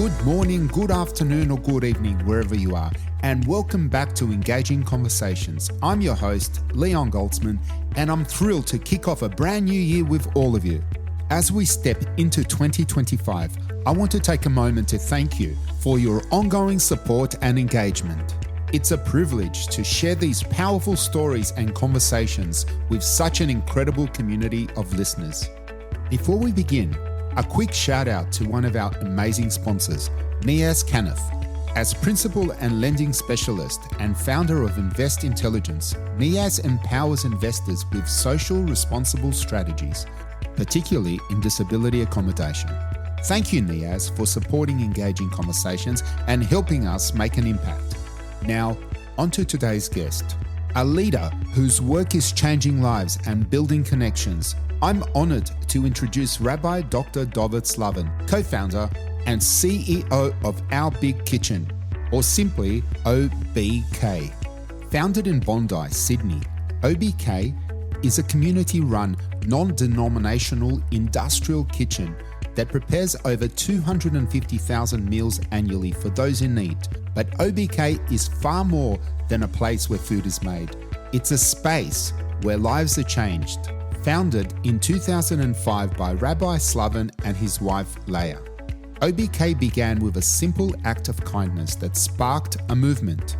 Good morning, good afternoon, or good evening, wherever you are, and welcome back to Engaging Conversations. I'm your host, Leon Goldsman, and I'm thrilled to kick off a brand new year with all of you. As we step into 2025, I want to take a moment to thank you for your ongoing support and engagement. It's a privilege to share these powerful stories and conversations with such an incredible community of listeners. Before we begin, a quick shout out to one of our amazing sponsors, Niaz Kanif. As principal and lending specialist and founder of Invest Intelligence, Niaz empowers investors with social responsible strategies, particularly in disability accommodation. Thank you, Niaz, for supporting Engaging Conversations and helping us make an impact. Now, on to today's guest, a leader whose work is changing lives and building connections. I'm honored to introduce Rabbi Dr. Dovid Slavin, co-founder and CEO of Our Big Kitchen, or simply OBK. Founded in Bondi, Sydney, OBK is a community-run, non-denominational industrial kitchen that prepares over 250,000 meals annually for those in need. But OBK is far more than a place where food is made. It's a space where lives are changed. Founded in 2005 by Rabbi Slavin and his wife, Leah. OBK began with a simple act of kindness that sparked a movement.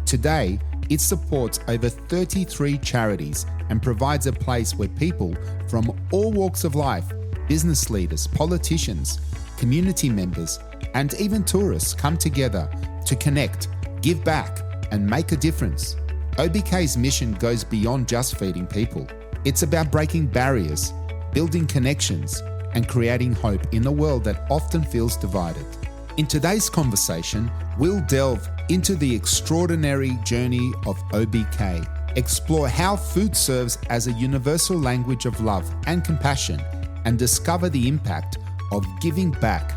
Today, it supports over 33 charities and provides a place where people from all walks of life, business leaders, politicians, community members, and even tourists come together to connect, give back, and make a difference. OBK's mission goes beyond just feeding people. It's about breaking barriers, building connections, and creating hope in a world that often feels divided. In today's conversation, we'll delve into the extraordinary journey of OBK, explore how food serves as a universal language of love and compassion, and discover the impact of giving back,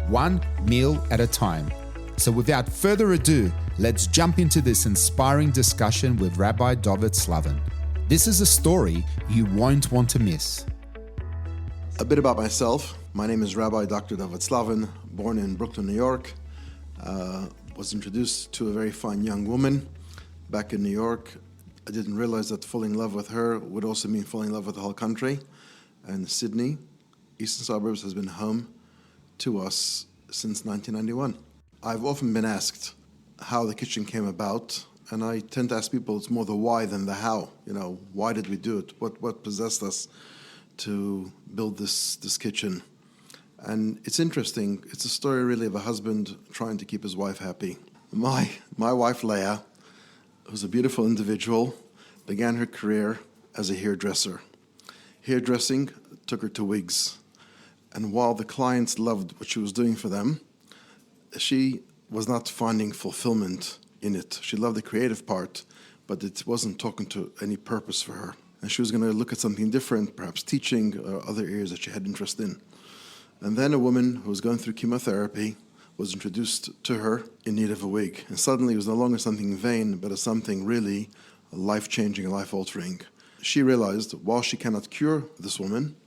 one meal at a time. So without further ado, let's jump into this inspiring discussion with Rabbi Dovid Slavin. This is a story you won't want to miss. A bit about myself. My name is Rabbi Dr. Dovid Slavin, born in Brooklyn, New York. Was introduced to a very fine young woman back in New York. I didn't realize that falling in love with her would also mean falling in love with the whole country. And Sydney, Eastern Suburbs, has been home to us since 1991. I've often been asked how the kitchen came about. And I tend to ask people, it's more the why than the how. Why did we do it? What possessed us to build this kitchen? And it's interesting. It's a story really of a husband trying to keep his wife happy. My wife, Leah, who's a beautiful individual, began her career as a hairdresser. Hairdressing took her to wigs. And while the clients loved what she was doing for them, she was not finding fulfillment in it. She loved the creative part, but it wasn't talking to any purpose for her. And she was going to look at something different, perhaps teaching or other areas that she had interest in. And then a woman who was going through chemotherapy was introduced to her in need of a wig. And suddenly it was no longer something vain, but something really life-changing, life-altering. She realized while she cannot cure this woman,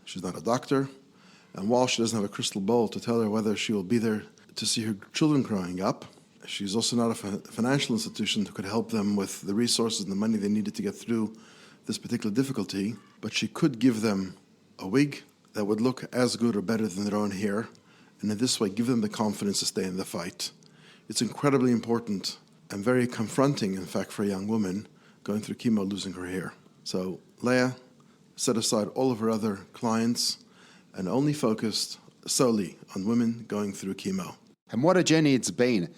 she's not a doctor, and while she doesn't have a crystal ball to tell her whether she will be there to see her children growing up, she's also not a financial institution who could help them with the resources and the money they needed to get through this particular difficulty, but she could give them a wig that would look as good or better than their own hair, and in this way give them the confidence to stay in the fight. It's incredibly important and very confronting, in fact, for a young woman going through chemo, losing her hair. So Leah set aside all of her other clients and only focused solely on women going through chemo. And what a journey it's been.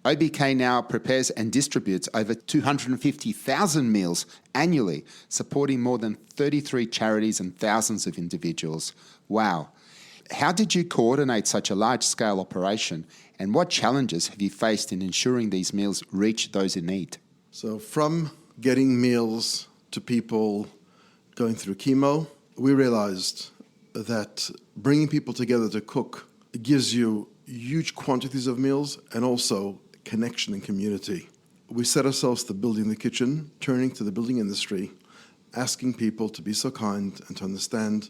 OBK now prepares and distributes over 250,000 meals annually, supporting more than 33 charities and thousands of individuals. Wow. How did you coordinate such a large-scale operation, and what challenges have you faced in ensuring these meals reach those in need? So from getting meals to people going through chemo, we realized that bringing people together to cook gives you huge quantities of meals and also connection and community. We set ourselves to building the kitchen, turning to the building industry, asking people to be so kind and to understand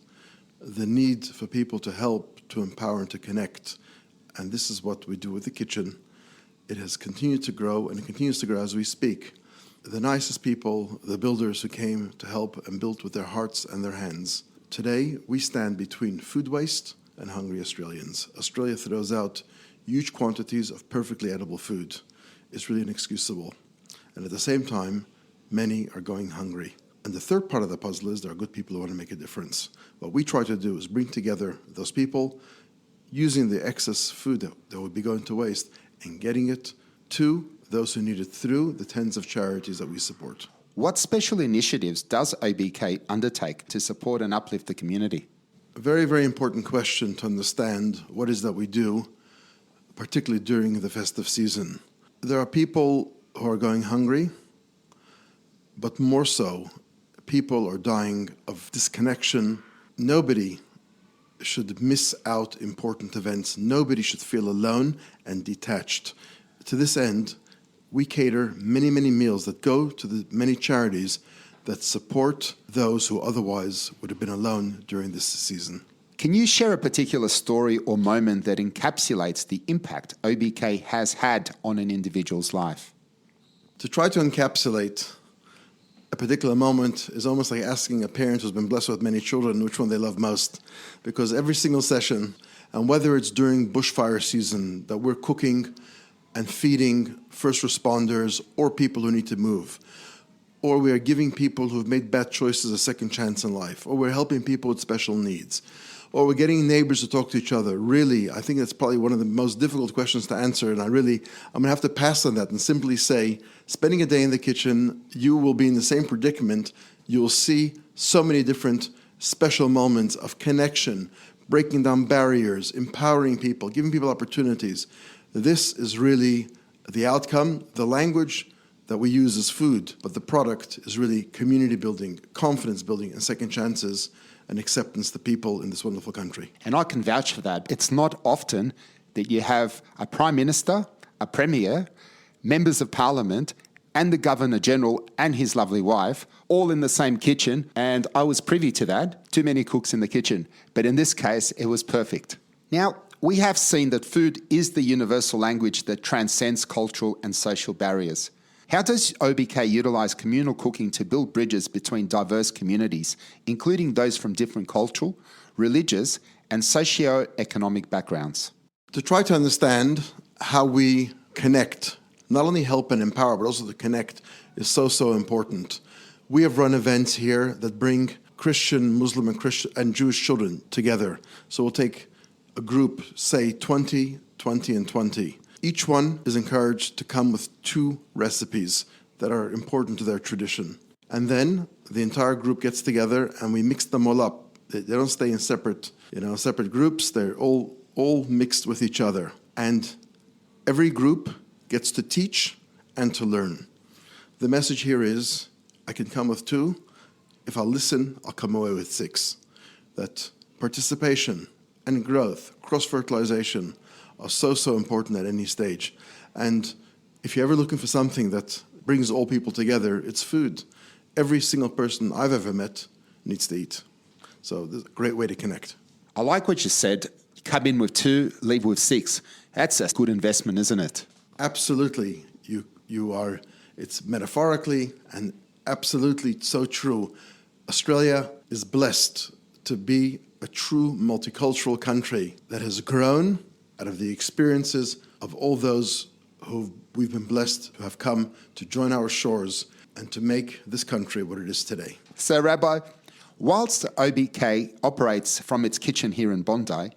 the need for people to help, to empower, and to connect. And this is what we do with the kitchen. It has continued to grow, and it continues to grow as we speak. The nicest people, the builders who came to help and built with their hearts and their hands. Today, we stand between food waste and hungry Australians. Australia throws out huge quantities of perfectly edible food. It's really inexcusable. And at the same time, many are going hungry. And the third part of the puzzle is there are good people who want to make a difference. What we try to do is bring together those people using the excess food that would be going to waste and getting it to those who need it through the tens of charities that we support. What special initiatives does OBK undertake to support and uplift the community? A very, very important question to understand what is that we do, particularly during the festive season. There are people who are going hungry, but more so, people are dying of disconnection. Nobody should miss out important events. Nobody should feel alone and detached. To this end, we cater many, many meals that go to the many charities that support those who otherwise would have been alone during this season. Can you share a particular story or moment that encapsulates the impact OBK has had on an individual's life? To try to encapsulate a particular moment is almost like asking a parent who's been blessed with many children which one they love most. Because every single session, and whether it's during bushfire season that we're cooking and feeding first responders or people who need to move, or we are giving people who've made bad choices a second chance in life, or we're helping people with special needs, or we're getting neighbors to talk to each other. Really, I think that's probably one of the most difficult questions to answer, and I'm going to have to pass on that and simply say, spending a day in the kitchen, you will be in the same predicament. You will see so many different special moments of connection, breaking down barriers, empowering people, giving people opportunities. This is really the outcome. The language that we use is food, but the product is really community building, confidence building, and second chances and acceptance to people in this wonderful country. And I can vouch for that. It's not often that you have a Prime Minister, a Premier, members of Parliament, and the Governor-General and his lovely wife all in the same kitchen, and I was privy to that. Too many cooks in the kitchen. But in this case, it was perfect. Now, we have seen that food is the universal language that transcends cultural and social barriers. How does OBK utilise communal cooking to build bridges between diverse communities, including those from different cultural, religious, and socio-economic backgrounds? To try to understand how we connect, not only help and empower, but also to connect, is so important. We have run events here that bring Christian, Muslim, and Jewish children together. So we'll take a group, say 20, 20, and 20. Each one is encouraged to come with 2 recipes that are important to their tradition. And then the entire group gets together and we mix them all up. They don't stay in separate groups. They're all mixed with each other. And every group gets to teach and to learn. The message here is, I can come with 2. If I'll listen, I'll come away with 6. That participation and growth, cross-fertilization, are so important at any stage. And if you're ever looking for something that brings all people together, it's food. Every single person I've ever met needs to eat. So this is a great way to connect. I like what you said. Come in with 2, leave with 6. That's a good investment, isn't it? Absolutely. It's metaphorically and absolutely so true. Australia is blessed to be a true multicultural country that has grown out of the experiences of all those who we've been blessed to have come to join our shores and to make this country what it is today. So, Rabbi, whilst OBK operates from its kitchen here in Bondi,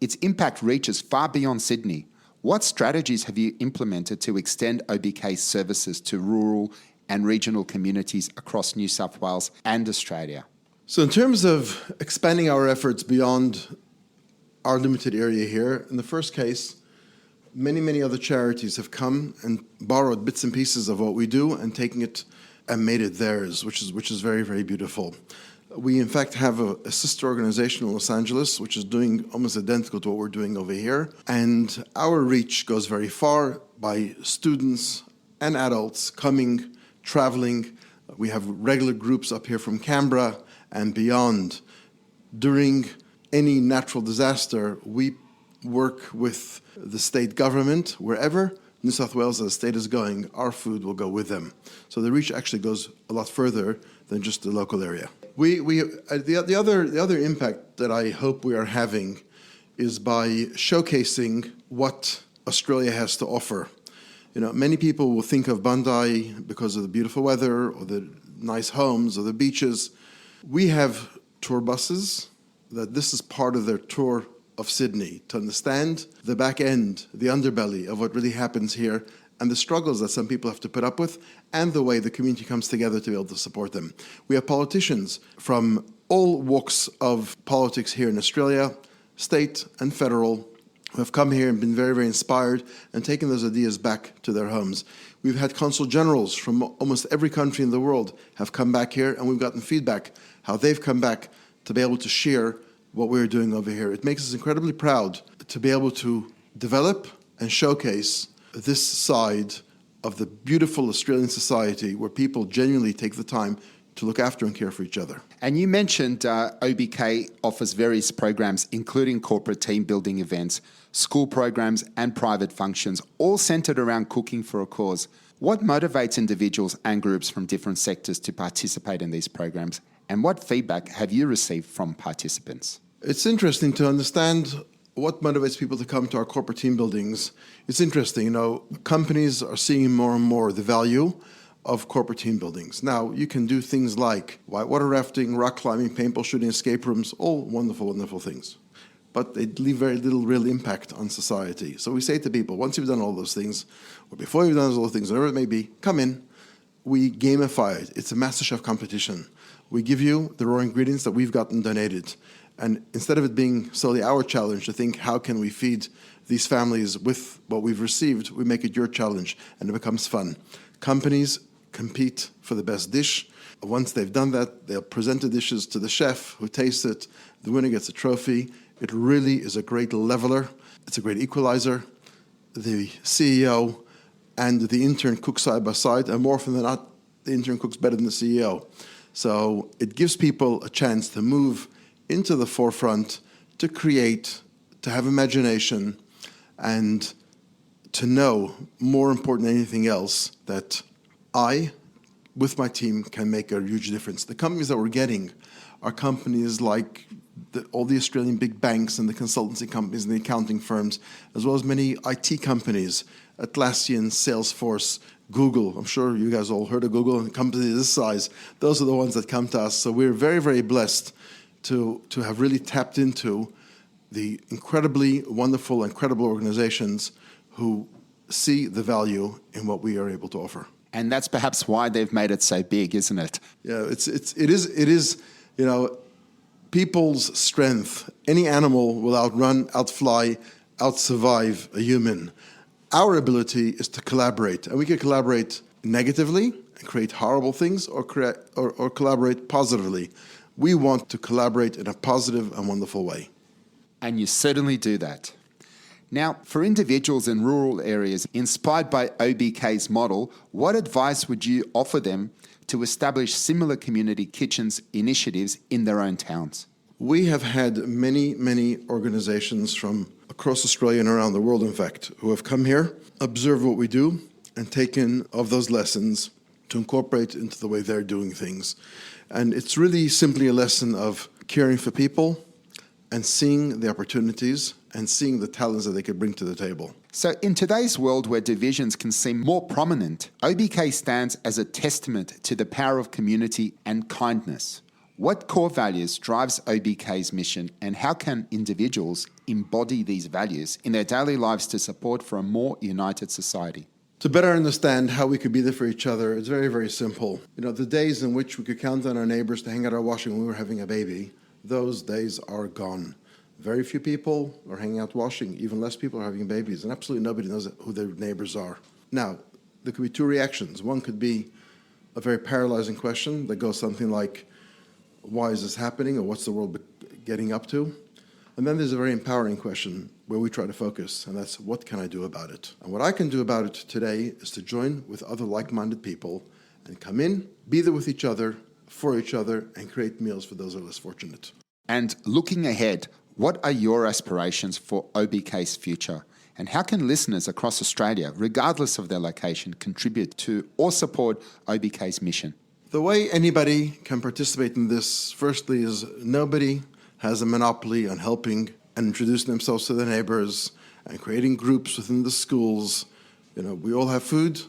its impact reaches far beyond Sydney. What strategies have you implemented to extend OBK's services to rural and regional communities across New South Wales and Australia? So in terms of expanding our efforts beyond our limited area here, in the first case, many other charities have come and borrowed bits and pieces of what we do and taken it and made it theirs, which is very beautiful. We in fact have a sister organization in Los Angeles, which is doing almost identical to what we're doing over here. And our reach goes very far by students and adults coming, traveling. We have regular groups up here from Canberra and beyond. During any natural disaster, we work with the state government. Wherever New South Wales as a state is going, our food will go with them. So the reach actually goes a lot further than just the local area. The other impact that I hope we are having is by showcasing what Australia has to offer. Many people will think of Bondi because of the beautiful weather or the nice homes or the beaches. We have tour buses that this is part of their tour of Sydney, to understand the back end, the underbelly of what really happens here and the struggles that some people have to put up with and the way the community comes together to be able to support them. We have politicians from all walks of politics here in Australia, state and federal, who have come here and been very, very inspired and taken those ideas back to their homes. We've had consul generals from almost every country in the world have come back here, and we've gotten feedback how they've come back to be able to share what we're doing over here. It makes us incredibly proud to be able to develop and showcase this side of the beautiful Australian society where people genuinely take the time to look after and care for each other. And you mentioned OBK offers various programs, including corporate team building events, school programs, and private functions, all centered around cooking for a cause. What motivates individuals and groups from different sectors to participate in these programs? And what feedback have you received from participants? It's interesting to understand what motivates people to come to our corporate team buildings. It's interesting, companies are seeing more and more the value of corporate team buildings. Now, you can do things like whitewater rafting, rock climbing, paintball shooting, escape rooms, all wonderful, wonderful things. But they leave very little real impact on society. So we say to people, once you've done all those things, or before you've done all those things, whatever it may be, come in. We gamify it. It's a MasterChef competition. We give you the raw ingredients that we've gotten donated. And instead of it being solely our challenge to think, how can we feed these families with what we've received, we make it your challenge, and it becomes fun. Companies compete for the best dish. Once they've done that, they'll present the dishes to the chef who tastes it. The winner gets a trophy. It really is a great leveler. It's a great equalizer. The CEO and the intern cook side by side, and more often than not, the intern cooks better than the CEO. So it gives people a chance to move into the forefront, to create, to have imagination, and to know, more important than anything else, that I, with my team, can make a huge difference. The companies that we're getting are companies like all the Australian big banks and the consultancy companies and the accounting firms, as well as many IT companies, Atlassian, Salesforce, Google. I'm sure you guys all heard of Google, and companies this size. Those are the ones that come to us. So we're very, very blessed to have really tapped into the incredibly wonderful and credible organizations who see the value in what we are able to offer. And that's perhaps why they've made it so big, isn't it? Yeah, it is, people's strength. Any animal will outrun, outfly, outsurvive a human. Our ability is to collaborate, and we can collaborate negatively and create horrible things, or collaborate positively. We want to collaborate in a positive and wonderful way. And you certainly do that. Now, for individuals in rural areas inspired by OBK's model, what advice would you offer them to establish similar community kitchens initiatives in their own towns? We have had many, many organizations from across Australia and around the world, in fact, who have come here, observed what we do, and taken of those lessons to incorporate into the way they're doing things. And it's really simply a lesson of caring for people and seeing the opportunities and seeing the talents that they could bring to the table. So in today's world where divisions can seem more prominent, OBK stands as a testament to the power of community and kindness. What core values drives OBK's mission, and how can individuals embody these values in their daily lives to support for a more united society? To better understand how we could be there for each other, it's very, very simple. The days in which we could count on our neighbors to hang out our washing when we were having a baby, those days are gone. Very few people are hanging out washing. Even less people are having babies, and absolutely nobody knows who their neighbors are. Now, there could be two reactions. One could be a very paralyzing question that goes something like, why is this happening, or what's the world getting up to? And then there's a very empowering question where we try to focus, and that's, what can I do about it? And what I can do about it today is to join with other like-minded people and come in, be there with each other, for each other, and create meals for those who are less fortunate. And looking ahead, What are your aspirations for OBK's future? And how can listeners across Australia, regardless of their location, contribute to or support OBK's mission? The way anybody can participate in this, firstly, is nobody has a monopoly on helping and introducing themselves to their neighbors and creating groups within the schools. We all have food.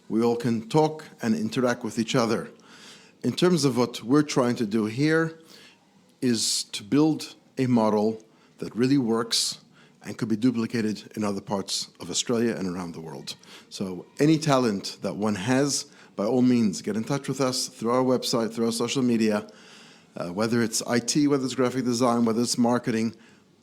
We all can talk and interact with each other. In terms of what we're trying to do here is to build a model that really works and could be duplicated in other parts of Australia and around the world. So any talent that one has, by all means, get in touch with us through our website, through our social media, whether it's IT, whether it's graphic design, whether it's marketing.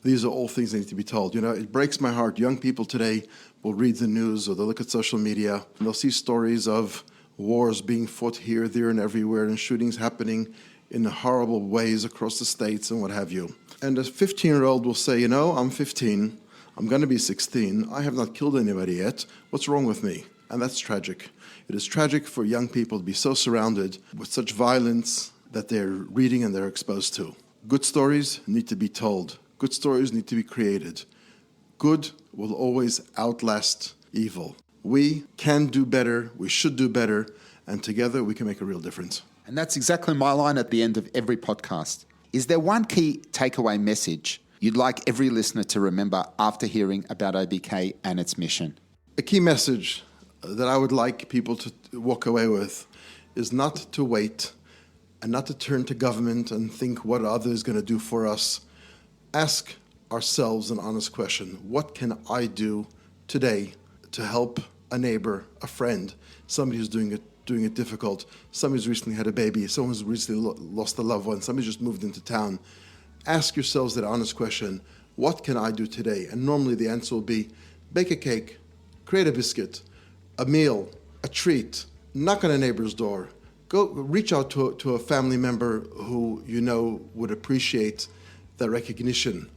These are all things that need to be told. It breaks my heart. Young people today will read the news or they'll look at social media and they'll see stories of wars being fought here, there, and everywhere, and shootings happening in horrible ways across the states and what have you. And a 15-year-old will say, I'm 15, I'm going to be 16, I have not killed anybody yet, what's wrong with me? And that's tragic. It is tragic for young people to be so surrounded with such violence that they're reading and they're exposed to. Good stories need to be told. Good stories need to be created. Good will always outlast evil. We can do better, we should do better, and together we can make a real difference. And that's exactly my line at the end of every podcast. Is there one key takeaway message you'd like every listener to remember after hearing about OBK and its mission? A key message that I would like people to walk away with is not to wait and not to turn to government and think what others are going to do for us. Ask ourselves an honest question. What can I do today to help a neighbor, a friend, somebody who's doing it difficult, somebody who's recently had a baby, someone who's recently lost a loved one, somebody just moved into town? Ask yourselves that honest question, what can I do today? And normally the answer will be, bake a cake, create a biscuit, a meal, a treat, knock on a neighbor's door, go reach out to a family member who would appreciate that recognition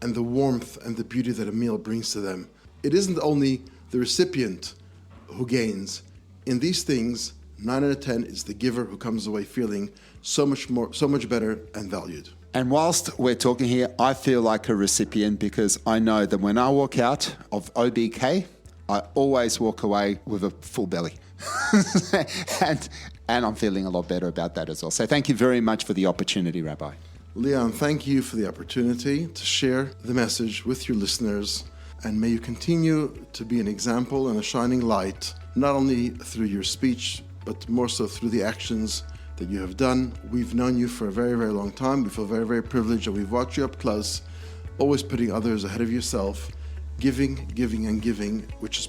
and the warmth and the beauty that a meal brings to them. It isn't only the recipient who gains. In these things, 9 out of 10 is the giver who comes away feeling so much better and valued. And whilst we're talking here, I feel like a recipient because I know that when I walk out of OBK, I always walk away with a full belly. and I'm feeling a lot better about that as well. So thank you very much for the opportunity, Rabbi. Leah, thank you for the opportunity to share the message with your listeners. And may you continue to be an example and a shining light, not only through your speech, but more so through the actions that you have done. We've known you for a very, very long time. We feel very, very privileged that we've watched you up close, always putting others ahead of yourself, giving, and giving, which is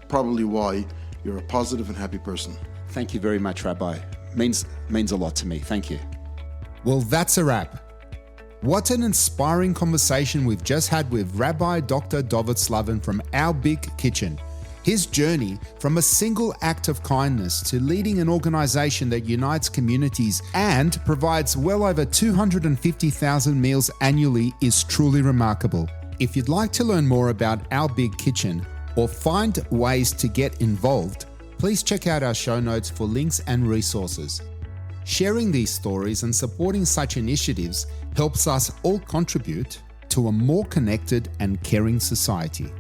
probably why you're a positive and happy person. Thank you very much, Rabbi. Means a lot to me. Thank you. Well, that's a wrap. What an inspiring conversation we've just had with Rabbi Dr. Dovid Slavin from Our Big Kitchen. His journey from a single act of kindness to leading an organization that unites communities and provides well over 250,000 meals annually is truly remarkable. If you'd like to learn more about Our Big Kitchen or find ways to get involved, please check out our show notes for links and resources. Sharing these stories and supporting such initiatives helps us all contribute to a more connected and caring society.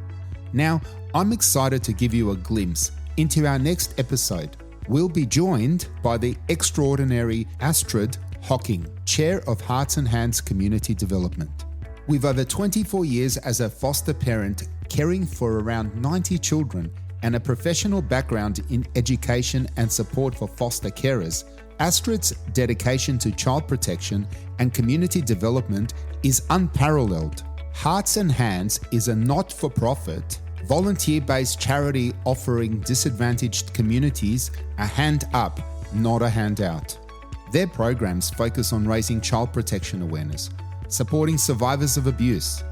Now, I'm excited to give you a glimpse into our next episode. We'll be joined by the extraordinary Astrid Hocking, Chair of Hearts and Hands Community Development. With over 24 years as a foster parent, caring for around 90 children, and a professional background in education and support for foster carers, Astrid's dedication to child protection and community development is unparalleled. Hearts and Hands is a not-for-profit, volunteer-based charity offering disadvantaged communities a hand up, not a handout. Their programs focus on raising child protection awareness, supporting survivors of abuse,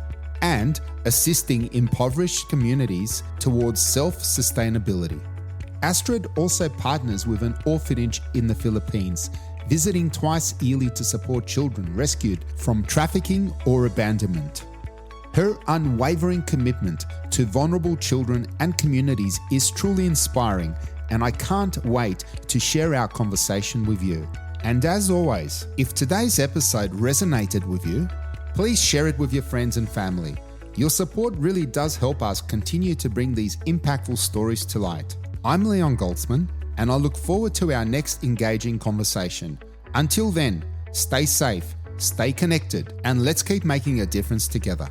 and assisting impoverished communities towards self-sustainability. Astrid also partners with an orphanage in the Philippines, visiting twice yearly to support children rescued from trafficking or abandonment. Her unwavering commitment to vulnerable children and communities is truly inspiring, and I can't wait to share our conversation with you. And as always, if today's episode resonated with you, Please share it with your friends and family. Your support really does help us continue to bring these impactful stories to light. I'm Leon Goldsman, and I look forward to our next engaging conversation. Until then, stay safe, stay connected, and let's keep making a difference together.